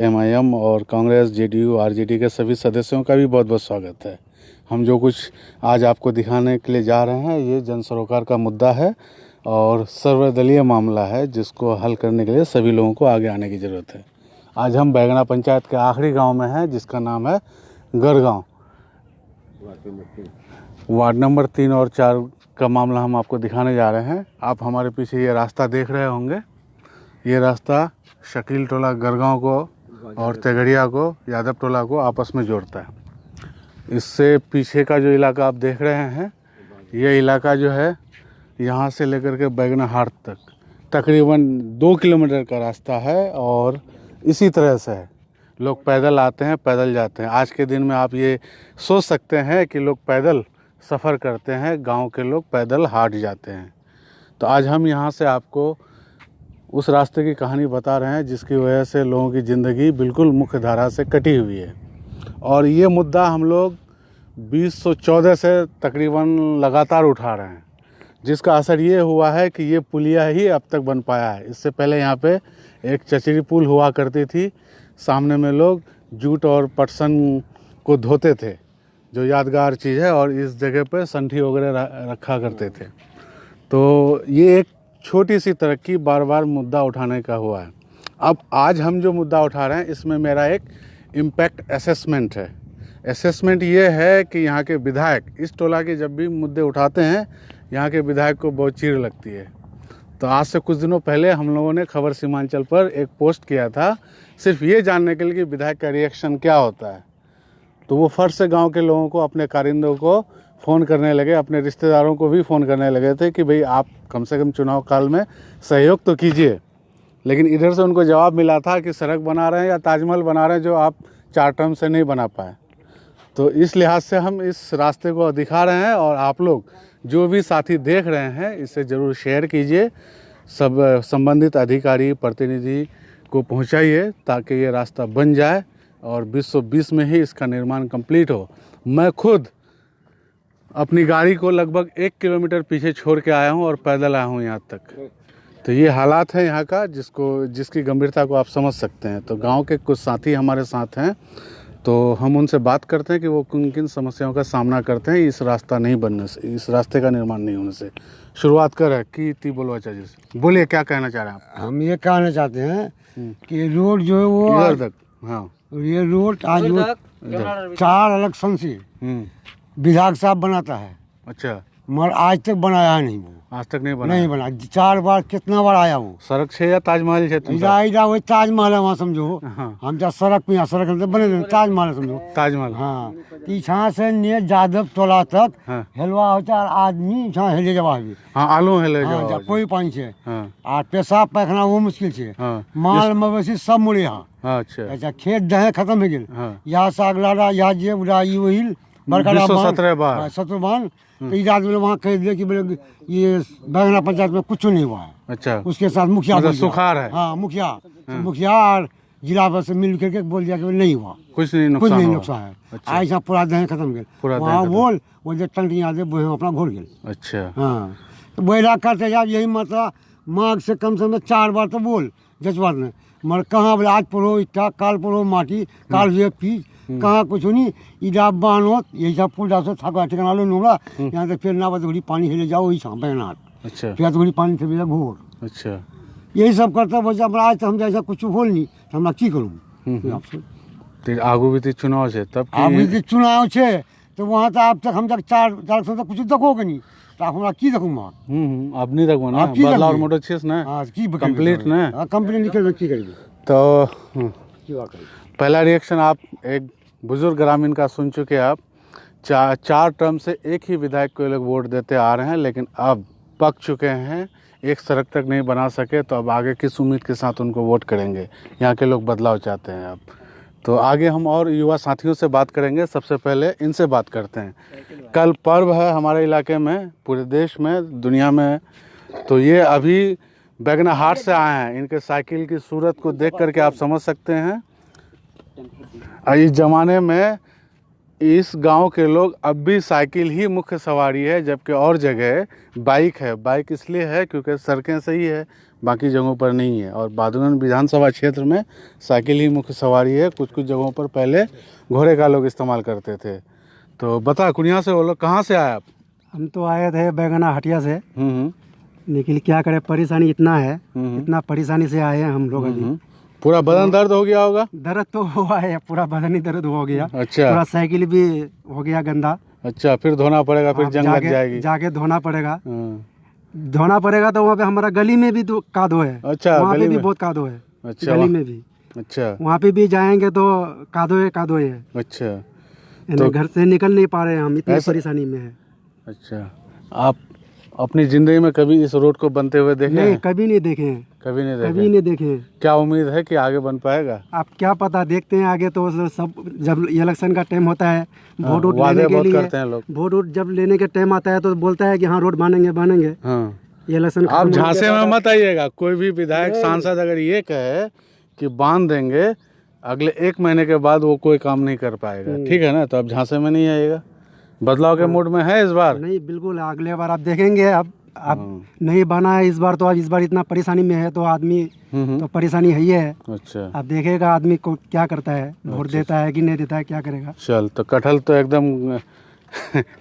MIM और Congress, JDU, RJD के सभी सदस्यों का भी बहुत बहुत स्वागत है। हम जो कुछ आज आपको दिखाने के लिए जा रहे हैं ये जन सरोकार का मुद्दा है और सर्वदलीय मामला है जिसको हल करने के लिए सभी लोगों को आगे आने की ज़रूरत है। आज हम बैगना पंचायत के आखिरी गांव में हैं जिसका नाम है गढ़गांव। वार्ड नंबर 3 और 4 का मामला हम आपको दिखाने जा रहे हैं। आप हमारे पीछे ये रास्ता देख रहे होंगे। ये रास्ता शकील टोला गढ़गांव को और तेगड़िया को, यादव टोला को आपस में जोड़ता है। इससे पीछे का जो इलाका आप देख रहे हैं ये इलाका जो है यहाँ से लेकर के बैगना हाट तक तकरीबन 2 किलोमीटर का रास्ता है और इसी तरह से है। लोग पैदल आते हैं, पैदल जाते हैं। आज के दिन में आप ये सोच सकते हैं कि लोग पैदल सफ़र करते हैं, गांव के लोग पैदल हाट जाते हैं। तो आज हम यहाँ से आपको उस रास्ते की कहानी बता रहे हैं जिसकी वजह से लोगों की ज़िंदगी बिल्कुल मुख्य धारा से कटी हुई है। और ये मुद्दा हम लोग 2014 से तकरीबन लगातार उठा रहे हैं, जिसका असर ये हुआ है कि ये पुलिया ही अब तक बन पाया है। इससे पहले यहाँ पे एक चचरी पुल हुआ करती थी, सामने में लोग जूट और पटसन को धोते थे, जो यादगार चीज़ है, और इस जगह पे संठी वगैरह रखा करते थे। तो ये एक छोटी सी तरक्की बार बार मुद्दा उठाने का हुआ है। अब आज हम जो मुद्दा उठा रहे हैं इसमें मेरा एक इम्पैक्ट असेसमेंट है। असेसमेंट ये है कि यहाँ के विधायक इस टोला के जब भी मुद्दे उठाते हैं यहाँ के विधायक को बहुत चीड़ लगती है। तो आज से कुछ दिनों पहले हम लोगों ने खबर सीमांचल पर एक पोस्ट किया था सिर्फ ये जानने के लिए कि विधायक का रिएक्शन क्या होता है। तो वो फर्ज से गाँव के लोगों को, अपने कारिंदों को फ़ोन करने लगे, अपने रिश्तेदारों को भी फ़ोन करने लगे थे कि भाई आप कम से कम चुनाव काल में सहयोग तो कीजिए। लेकिन इधर से उनको जवाब मिला था कि सड़क बना रहे हैं या ताजमहल बना रहे हैं जो आप 4 टर्म से नहीं बना पाए। तो इस लिहाज से हम इस रास्ते को दिखा रहे हैं और आप लोग जो भी साथी देख रहे हैं इसे ज़रूर शेयर कीजिए, सब संबंधित अधिकारी प्रतिनिधि को पहुंचाइए ताकि ये रास्ता बन जाए और 2020 में ही इसका निर्माण कंप्लीट हो। मैं खुद अपनी गाड़ी को लगभग 1 किलोमीटर पीछे छोड़ के आया हूं और पैदल आया हूं यहाँ तक। तो ये हालात है यहाँ का जिसकी गंभीरता को आप समझ सकते हैं। तो गांव के कुछ साथी हमारे साथ हैं, तो हम उनसे बात करते हैं कि वो किन किन समस्याओं का सामना करते हैं इस रास्ता नहीं बनने से, इस रास्ते का निर्माण नहीं होने से। शुरुआत कर की बोलो अच्छा जी से। बोलिए क्या कहना चाह रहे हैं आप? हम ये कहना चाहते हैं कि रोड जो है वो इधर तक, हाँ, ये रोड आज वो 4 इलेक्शन से विधायक साहब बनाता है। अच्छा, मगर आज तक बनाया है नहीं, वो आज तक नहीं बना? नहीं बना। 4 बार कितना बार आया वो। सड़क से या ताजमहल से? इधर वही ताजमहल है वहाँ समझो। हाँ। हम जहाँ सड़क पे, यहाँ सड़क बने ताजमहल है समझो। ताजमहल, हाँ। यहाँ से ने यादव टोला तक हाँ, हेलवा होता है, आदमी यहाँ हेले जवाब भी। हाँ, आलू हेले हाँ, जाओ, कोई पानी से। हाँ, और पेशाब पैखाना वो मुश्किल से। हाँ, माल मवेशी सब मुड़े यहाँ। अच्छा, अच्छा, खेत दहे खत्म हो गए। हाँ, यहाँ से अगला यहाँ जे उड़ाई वही बड़का 217 बार 17 बार। तो इस आदमी वहाँ कह दिया कि बोले ये बैगना पंचायत में कुछ नहीं हुआ है। अच्छा, उसके साथ मुखिया मतलब बोल दिया। सुखार है? हाँ, मुखिया और जिला पर से मिल करके बोल दिया कि नहीं हुआ, कुछ नहीं कुछ नहीं हुआ। नुकसान है। अच्छा। आज यहाँ पूरा दहे खत्म गए। वहाँ बोल वो जो टंकी यहाँ वो अपना घोर गए। अच्छा, हाँ, तो वही करते जाब यही मतलब माघ से कम 4 बार तो बोल जजवात ने, मगर कहाँ बोले आज पढ़ो इट्टा, काल पढ़ो माटी, काल जो पीच, कहाँ कुछ नहीं। इधर बानोत यही सब पुल डाल थका ठिकाना लो नोड़ा यहाँ से फिर ना थोड़ी पानी हेले जाओ वही शाम बैनाट। अच्छा, फिर थोड़ी पानी से भेजा घोर। अच्छा, यही सब करता बच्चा। आज तो हम जैसा कुछ बोल नहीं तो हम की करूँ आपसे। तो आगू भी चुनाव से तब आप यदि चुनाव छे तो वहाँ तो आप तक हम तक 4 साल तक कुछ देखोगे नहीं तो आप हमारा की देखूँ वहाँ। अब नहीं देखो ना, बदला और मोटर छेस ना कंप्लीट ना कंप्लीट निकल की करेगी। तो पहला रिएक्शन आप एक बुजुर्ग ग्रामीण का सुन चुके। आप 4 टर्म से एक ही विधायक को लोग वोट देते आ रहे हैं, लेकिन अब पक चुके हैं, एक सड़क तक नहीं बना सके, तो अब आगे किस उम्मीद के साथ उनको वोट करेंगे? यहाँ के लोग बदलाव चाहते हैं अब। तो आगे हम और युवा साथियों से बात करेंगे। सबसे पहले इनसे बात करते हैं। कल पर्व है हमारे इलाके में, पूरे देश में, दुनिया में। तो ये अभी बैगना हाट से आए हैं। इनके साइकिल की सूरत को देख करके आप समझ सकते हैं इस ज़माने में इस गांव के लोग अब भी साइकिल ही मुख्य सवारी है, जबकि और जगह बाइक है। बाइक इसलिए है क्योंकि सड़कें सही है, बाकी जगहों पर नहीं है। और बादूगंज विधानसभा क्षेत्र में साइकिल ही मुख्य सवारी है। कुछ कुछ जगहों पर पहले घोड़े का लोग इस्तेमाल करते थे। तो बता कुनिया से बोलो, कहाँ से आए आप? हम तो आए थे बैगना हटिया से, लेकिन क्या करें, परेशानी इतना है, इतना परेशानी से आए हैं हम लोग अभी। पूरा बदन दर्द हो गया होगा? दर्द तो हुआ है, पूरा बदन ही दर्द हो गया। अच्छा, पूरा साइकिल भी हो गया गंदा। अच्छा, फिर धोना पड़ेगा, फिर अब जंग लग जाएगी। जाके धोना पड़ेगा। हाँ। धोना पड़ेगा तो वहाँ पे हमारा गली में भी कादो है। अच्छा, वहाँ गली पे भी में? बहुत कादो है। अच्छा, गली में भी। अच्छा, वहाँ पे भी जाएंगे तो कादो है। अच्छा, तो घर से निकल नहीं पा रहे हैं हम, इतनी ऐसा- परेशानी में है। अच्छा। आप अपनी जिंदगी में कभी इस रोड को बनते हुए देखे नहीं, हैं? कभी नहीं देखे हैं, कभी नहीं कभी देखे। नहीं देखे हैं। क्या उम्मीद है कि आगे बन पाएगा? आप क्या पता, देखते हैं आगे। तो सब जब इलेक्शन का टाइम होता है, वोट वोट वादे लेने के बहुत लिए, करते हैं लोग। वोट वोट जब लेने के टाइम आता है तो बोलता है कि हाँ रोड बनेंगे। हाँ। इलेक्शन आप झांसे में मत आइएगा। कोई भी विधायक सांसद अगर ये कहे कि बांध देंगे, अगले 1 महीने के बाद वो कोई काम नहीं कर पाएगा। ठीक है ना? तो आप झांसे में नहीं आइएगा। बदलाव के मूड में है इस बार? नहीं, बिल्कुल अगले बार आप देखेंगे। अब नहीं बना है इस बार, तो अब इस बार इतना परेशानी में है तो आदमी तो परेशानी है ही है। अच्छा, अब देखेगा आदमी को क्या करता है, वोट देता है कि नहीं देता है, क्या करेगा। चल तो कटहल तो एकदम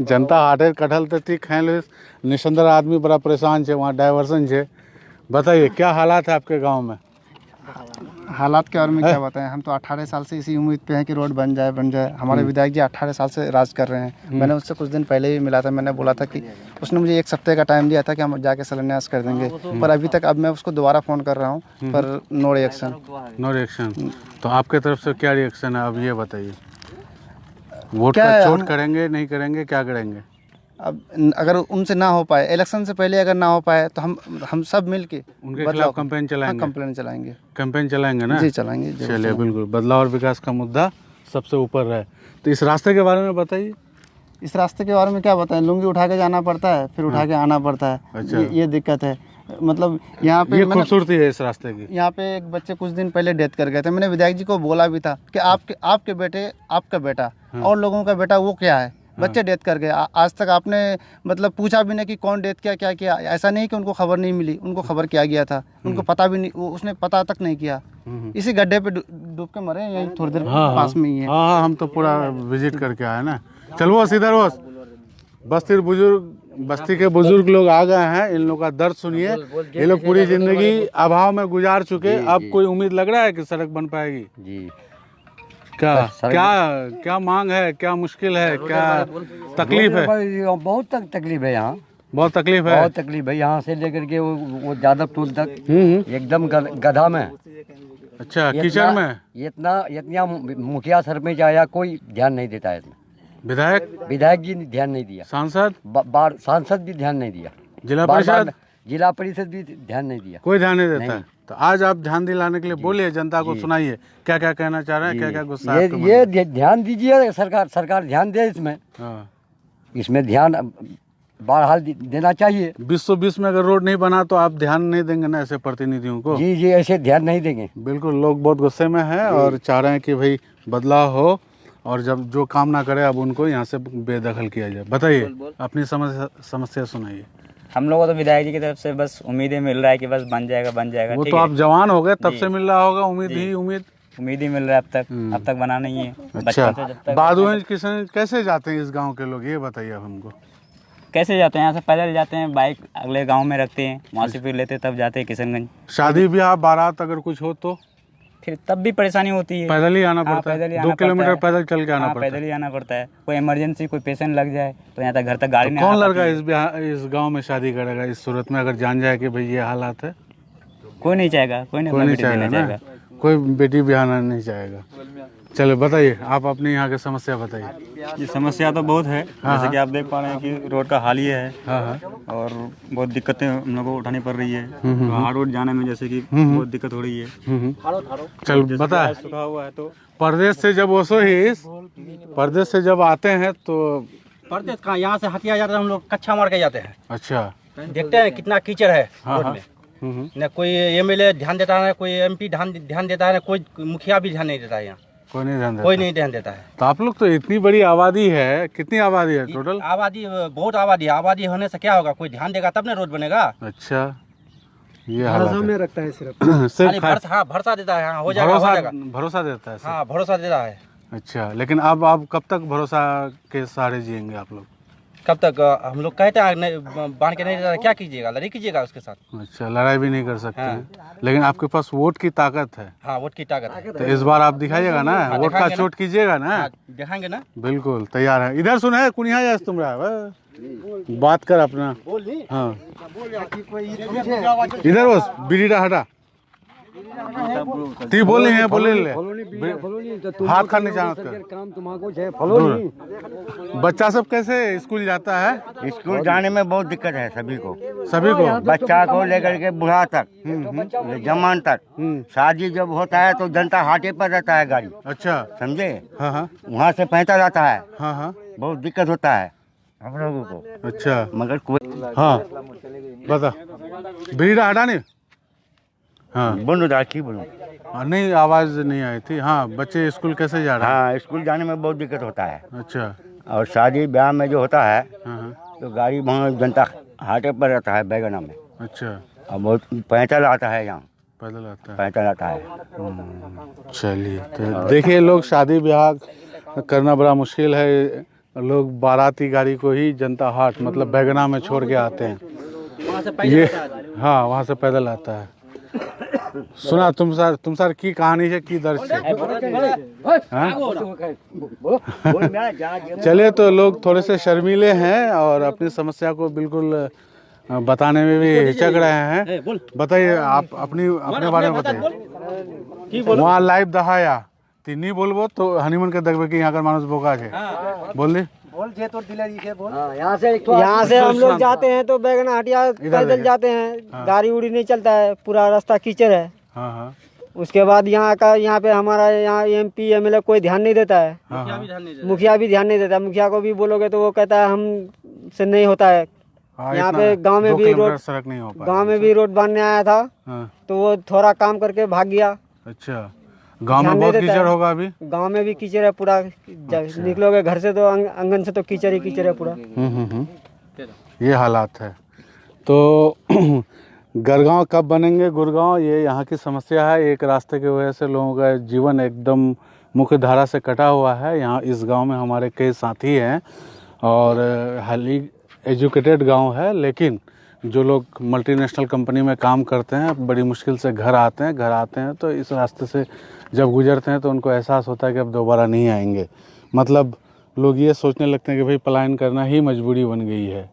जनता हाटे कटहल तो ठीक खाए लो। निसंदर आदमी बड़ा परेशान है, वहाँ डाइवर्सन है। बताइए क्या हालात है आपके गांव में? हालात के बारे में क्या बताएं। हम तो 18 साल से इसी उम्मीद पे हैं कि रोड बन जाए। हमारे विधायक जी 18 साल से राज कर रहे हैं। मैंने उससे कुछ दिन पहले भी मिला था। मैंने बोला था कि उसने मुझे 1 सप्ताह का टाइम दिया था कि हम जाके शिलान्यास कर देंगे, पर अभी तक अब मैं उसको दोबारा फ़ोन कर रहा हूँ, पर नो रिएक्शन। No reaction. तो आपके तरफ से क्या रिएक्शन है, अब ये बताइए। वोट क्या का है, चोट हम- करेंगे, नहीं करेंगे, क्या करेंगे? अब अगर उनसे ना हो पाए, इलेक्शन से पहले अगर ना हो पाए, तो हम सब मिल के उनके खिलाफ कैंपेन चलाएंगे? कंप्लेन चलाएंगे। कैंपेन चलाएंगे ना? जी चलाएंगे। जरूर चलिए, चलाएंगे। बिल्कुल। बदलाव और विकास का मुद्दा सबसे ऊपर है। तो इस रास्ते के बारे में बताइए। इस रास्ते के बारे में क्या बताएं। लुंगी उठा के जाना पड़ता है, फिर उठा के आना पड़ता है। अच्छा। ये दिक्कत है। मतलब यहाँ पे ये मैंने- खूबसूरती है इस रास्ते की। यहाँ पे एक बच्चे कुछ दिन पहले डेथ कर गए थे। मैंने विधायक जी को बोला भी था कि आपके बेटे, आपका बेटा और लोगों का बेटा वो क्या है, बच्चे डेथ कर गए। आज तक आपने मतलब पूछा भी नहीं कि कौन डेथ किया, क्या किया। ऐसा नहीं कि उनको खबर नहीं मिली, उनको खबर किया गया था, उनको पता भी नहीं, उसने पता तक नहीं किया। इसी गड्ढे पे डूब के मरे, यही थोड़ी देर पास में ही है। हाँ, हम तो पूरा विजिट करके आए ना। चल वो इधर वो बस्ती के बुजुर्ग लोग आ गए हैं। इन लोग का दर्द सुनिए। ये लोग पूरी जिंदगी अभाव में गुजार चुके। अब कोई उम्मीद लग रहा है कि सड़क बन पाएगी? जी। क्या क्या क्या मांग है, क्या मुश्किल है, क्या तकलीफ है? बहुत तकलीफ है यहाँ, बहुत तकलीफ है। बहुत तकलीफ है। यहाँ से लेकर के वो यादव टोल तक एकदम गधा में। अच्छा, कीचड़ में। इतना मुखिया सरपंच आया, कोई ध्यान नहीं देता है। विधायक जी ने ध्यान नहीं दिया, सांसद सांसद भी ध्यान नहीं दिया, जिला परिषद भी ध्यान नहीं दिया, कोई ध्यान नहीं देता है। तो आज आप ध्यान दिलाने के लिए बोलिए, जनता को सुनाइए क्या क्या कहना चाह रहे हैं, क्या क्या गुस्सा है आपके मन में? ये ध्यान दीजिए। सरकार ध्यान दे इसमें। हाँ। इसमें ध्यान बहरहाल देना चाहिए। 2020 में अगर रोड नहीं बना तो आप ध्यान नहीं देंगे ना ऐसे प्रतिनिधियों को? जी, ऐसे ध्यान नहीं देंगे। बिल्कुल। लोग बहुत गुस्से में हैं और चाह रहे हैं कि भाई बदलाव हो, और जब जो काम ना करे अब उनको यहाँ से बेदखल किया जाए। बताइए, अपनी समस्या सुनाइए। हम लोगों को तो विधायक जी की तरफ से बस उम्मीदें मिल रहा है कि बस बन जाएगा। वो ठीक तो है? आप जवान हो गए तब से मिल रहा होगा उम्मीद ही उम्मीद। उम्मीद ही मिल रहा है अब तक बना नहीं है। अच्छा, बचपन से जब तक बादूगंज किशनगंज कैसे जाते हैं इस गांव के लोग, ये बताइए अब हमको। कैसे जाते हैं? यहाँ से पैदल जाते हैं, बाइक अगले गांव में रखते हैं, वहाँ से फिर लेते तब जाते हैं किशनगंज। शादी ब्याह बारात अगर कुछ हो तो फिर तब भी परेशानी होती है। पैदल ही आना हाँ, पड़ता पैदल ही है। आना 2 किलोमीटर पड़ता है। पैदल चल के आना हाँ, पड़ता है। पैदल ही आना पड़ता है। कोई इमरजेंसी, कोई पेशेंट लग जाए तो यहाँ तक घर तक गाड़ी नहीं कौन आ लड़का पाती। इस गांव में शादी करेगा इस सूरत में, अगर जान जाए कि भाई ये हालात है? कोई नहीं चाहेगा, कोई नहीं कोई अपना नहीं बेटी चाहेगा देना ना, चाहेगा। कोई बेटी ब्याहना नहीं चाहेगा। चलो बताइए, आप अपनी यहाँ की समस्या बताइए। ये समस्या तो बहुत है। जैसे कि आप देख पा रहे हैं कि रोड का हाल ये है। हाँ हाँ। और बहुत दिक्कतें हम लोगों को उठानी पड़ रही है। तो हार्ड रोड जाने में जैसे कि बहुत दिक्कत हो रही है। चल बता, सूखा हुआ है तो परदेश से जब परदेश से जब आते हैं तो परदेश कहाँ, यहाँ से हटिया जाते हैं हम लोग, कच्चा मार के जाते हैं। अच्छा। देखते हैं कितना कीचड़ है हाँ, रोड में। न कोई एमएलए ध्यान देता है, न कोई एमपी ध्यान देता है, न कोई मुखिया भी ध्यान नहीं देता है। यहाँ कोई नहीं ध्यान देता। कोई नहीं ध्यान देता है। तो आप लोग तो इतनी बड़ी आबादी है, कितनी आबादी है टोटल? आबादी बहुत आबादी है। आबादी होने से क्या होगा, कोई ध्यान देगा तब ना रोड बनेगा। अच्छा, ये हालत में है। रखता है सिर्फ सिर्फ खाली भरोसा, हाँ भरोसा देता है, हाँ हो जाएगा हो जाएगा। भरोसा देता है सिर्फ। हाँ भरोसा दे रहा है। अच्छा, लेकिन अब आप कब तक भरोसा के सहारे जिएंगे आप लोग? कब तक हम लोग कहते हैं बांध के नहीं रहता, क्या कीजिएगा, लड़ाई कीजिएगा उसके साथ। अच्छा, लड़ाई भी नहीं कर सकते हैं, लेकिन आपके पास वोट की ताकत है, हाँ वोट की ताकत है। तो इस बार आप दिखाइएगा ना, वोट का दिखाएंगे ना। चोट कीजिएगा ना। हाँ, दिखाएंगे ना। बिल्कुल तैयार है। इधर सुना कुनिया जा तुम रहा बात कर अपना। हाँ इधर बस बीड़ीटा हटा ती बोल नहीं है बोले ले हाथ खाने जाना दूर। बच्चा सब कैसे स्कूल जाता है? स्कूल जाने में बहुत दिक्कत है सभी को बच्चा को लेकर के बूढ़ा तक जवान तक। शादी जब होता है तो जनता हाटे पर रहता है गाड़ी। अच्छा, समझे? हाँ हाँ वहाँ से पैंता जाता है, हाँ हाँ, बहुत दिक्कत होता है हम लोगों को। अच्छा, मगर कोई हाँ बता बीड़ा हटा नहीं। हाँ बोलो की बोलूं। नहीं आवाज नहीं आई थी। हाँ बच्चे स्कूल कैसे जा रहे हैं? हाँ स्कूल जाने में बहुत दिक्कत होता है। अच्छा, और शादी ब्याह में जो होता है हाँ हाँ, तो गाड़ी वहाँ जनता हाटे पर रहता है बैगना में। अच्छा, और बहुत पैंतल आता है, यहाँ पैदल आता है। पैंतल आता है। चलिए, तो देखिए लोग शादी ब्याह करना बड़ा मुश्किल है, लोग बाराती गाड़ी को ही जनता हाट मतलब बैगना में छोड़ के आते हैं। ये हाँ वहाँ से पैदल आता है। सुना तुम सर की कहानी है की दर्द से। हाँ? चलिए, तो लोग थोड़े से शर्मीले हैं और अपनी समस्या को बिल्कुल बताने में भी हिचक रहे हैं। बताइए आप अपने बारे में बताइए। वहाँ लाइव दहाया नहीं बोलबो तो हनीमून के देखबे कि यहाँ का मानुष बोका है। बोल दी यहाँ से हम लोग जाते हैं तो बैगना हटिया पैदल जाते हैं। गाड़ी उड़ी नहीं चलता है, पूरा रास्ता कीचड़ है। हाँ हाँ, उसके बाद यहाँ पे हमारा यहाँ MP MLA कोई ध्यान नहीं देता है। मुखिया भी ध्यान नहीं देता। मुखिया को भी बोलोगे तो वो कहता है हमसे नहीं होता है। यहाँ पे गांव में भी रोड सड़क नहीं हो पाया। गांव में भी रोड बनने आया था, तो वो थोड़ा काम करके भाग गया। अच्छा, गांव में बहुत कीचड़ होगा अभी? गांव में भी कीचड़ है पूरा। निकलोगे घर से तो आंगन से तो कीचड़ ही कीचड़ है पूरा। ये हालात है। तो गरगांव कब बनेंगे गुरगांव, ये यहाँ की समस्या है। एक रास्ते की वजह से लोगों का जीवन एकदम मुख्य धारा से कटा हुआ है। यहाँ इस गांव में हमारे कई साथी हैं और हाली एजुकेटेड गांव है, लेकिन जो लोग मल्टीनेशनल कंपनी में काम करते हैं बड़ी मुश्किल से घर आते हैं तो इस रास्ते से जब गुजरते हैं तो उनको एहसास होता है कि अब दोबारा नहीं आएंगे। मतलब लोग ये सोचने लगते हैं कि भाई पलायन करना ही मजबूरी बन गई है।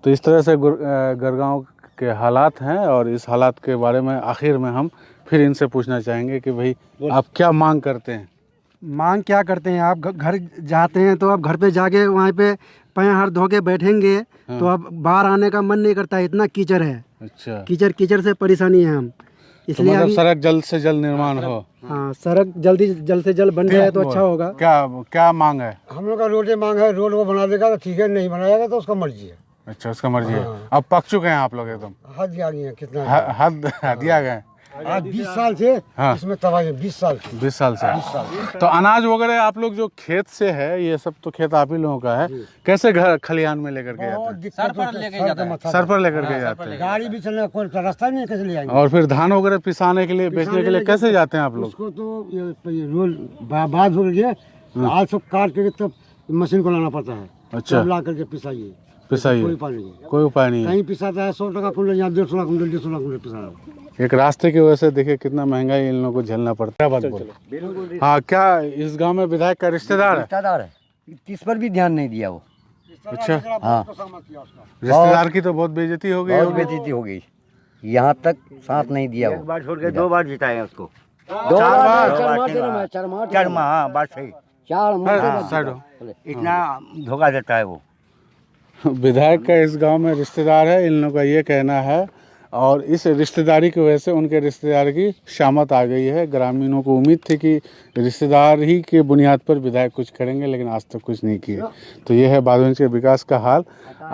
तो इस तरह से गरगांव के हालात हैं और इस हालात के बारे में आखिर में हम फिर इनसे पूछना चाहेंगे कि भाई आप क्या मांग करते हैं? मांग क्या करते हैं? आप घर जाते हैं तो आप घर पे जाके वहाँ पे पैर हाथ धो के बैठेंगे तो अब बाहर आने का मन नहीं करता, इतना कीचड़ है। अच्छा, कीचड़ से परेशानी है हम, इसलिए तो मतलब सड़क जल्द से जल्द निर्माण हो। हाँ, सड़क जल्द से जल्द बन जाए तो अच्छा होगा। क्या मांग है? हम लोग का रोड मांग है, रोड वो बना देगा तो ठीक है, नहीं बनाएगा तो उसका मर्जी है। अच्छा, उसका मर्जी है। अब पक चुके हैं आप लोग एकदम? हद आ गई है कितना हद दिया गए। आज 20 साल से हाँ। इसमें तबाही है। 20 साल से 20 साल से। तो अनाज वगैरह आप लोग जो खेत से है, ये सब तो खेत आप ही लोगों का है, कैसे घर खलिहान में लेकर के जाते हैं? सर पर लेके जाता है। सर पर लेकर के जाते हैं। गाड़ी भी चलने का कोई रास्ता नहीं है, कैसे ले आएंगे? और फिर धान वगैरह पिसाने के लिए बेचने के लिए कैसे जाते हैं आप लोग? उसको तो ये रोल बाद हो गया, आज सब काट के तब मशीन को लाना पड़ता है। अच्छा, ला करके पिसाइए। पिसाइए, कोई उपाय नहीं है। कहीं पिसाता है 100 टका कुंटल, यहाँ 150 कुंटल 150 कुंटल पिसा रहा है। एक रास्ते की वजह से देखिए कितना महंगाई इन लोगों को झेलना पड़ता है। बोलो। हाँ, क्या इस गांव में विधायक का रिश्तेदार है? इस पर भी ध्यान नहीं दिया वो। अच्छा, हाँ, रिश्तेदार की तो बहुत बेइज्जती हो गई। बहुत बेइज्जती हो गई, यहाँ तक साथ नहीं दिया वो। एक बार छोड़ के 2 बार जिताए हैं उसको। 2 बार चरमा, हाँ बात सही। इतना धोखा देता है वो। विधायक का इस गांव में रिश्तेदार है, इन लोगों का ये कहना है, और इस रिश्तेदारी की वजह से उनके रिश्तेदार की शामत आ गई है। ग्रामीणों को उम्मीद थी कि रिश्तेदार ही के बुनियाद पर विधायक कुछ करेंगे, लेकिन आज तक कुछ नहीं किए। तो ये है बादवंश के विकास का हाल।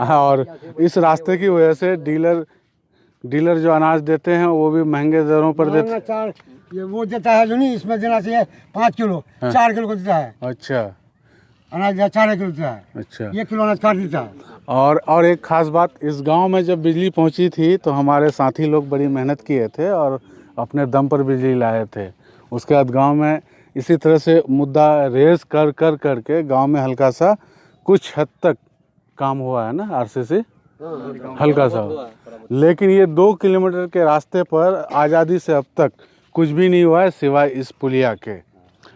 और इस रास्ते की वजह से डीलर जो अनाज देते हैं वो भी महंगे दरों पर देते हैं। ये वो देता है जो नहीं, इसमें देना चाहिए 5 किलो, 4 किलो को देता है। अच्छा, अनाज 4 किलो देता है। अच्छा, 1 किलो अनाज काट देता है। और एक ख़ास बात, इस गांव में जब बिजली पहुंची थी तो हमारे साथी लोग बड़ी मेहनत किए थे और अपने दम पर बिजली लाए थे। उसके बाद गांव में इसी तरह से मुद्दा रेज कर के गांव में हल्का सा कुछ हद तक काम हुआ है ना आरसीसी, हल्का सा। लेकिन ये 2 किलोमीटर के रास्ते पर आज़ादी से अब तक कुछ भी नहीं हुआ है सिवाय इस पुलिया के।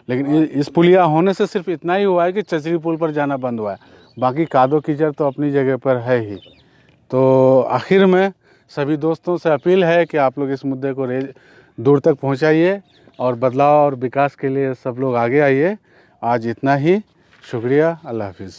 लेकिन इस पुलिया होने से सिर्फ इतना ही हुआ है कि चचरी पुल पर जाना बंद हुआ है, बाकी कादो कीचड़ तो अपनी जगह पर है ही। तो आखिर में सभी दोस्तों से अपील है कि आप लोग इस मुद्दे को दूर तक पहुंचाइए और बदलाव और विकास के लिए सब लोग आगे आइए। आज इतना ही, शुक्रिया, अल्लाह हाफिज़।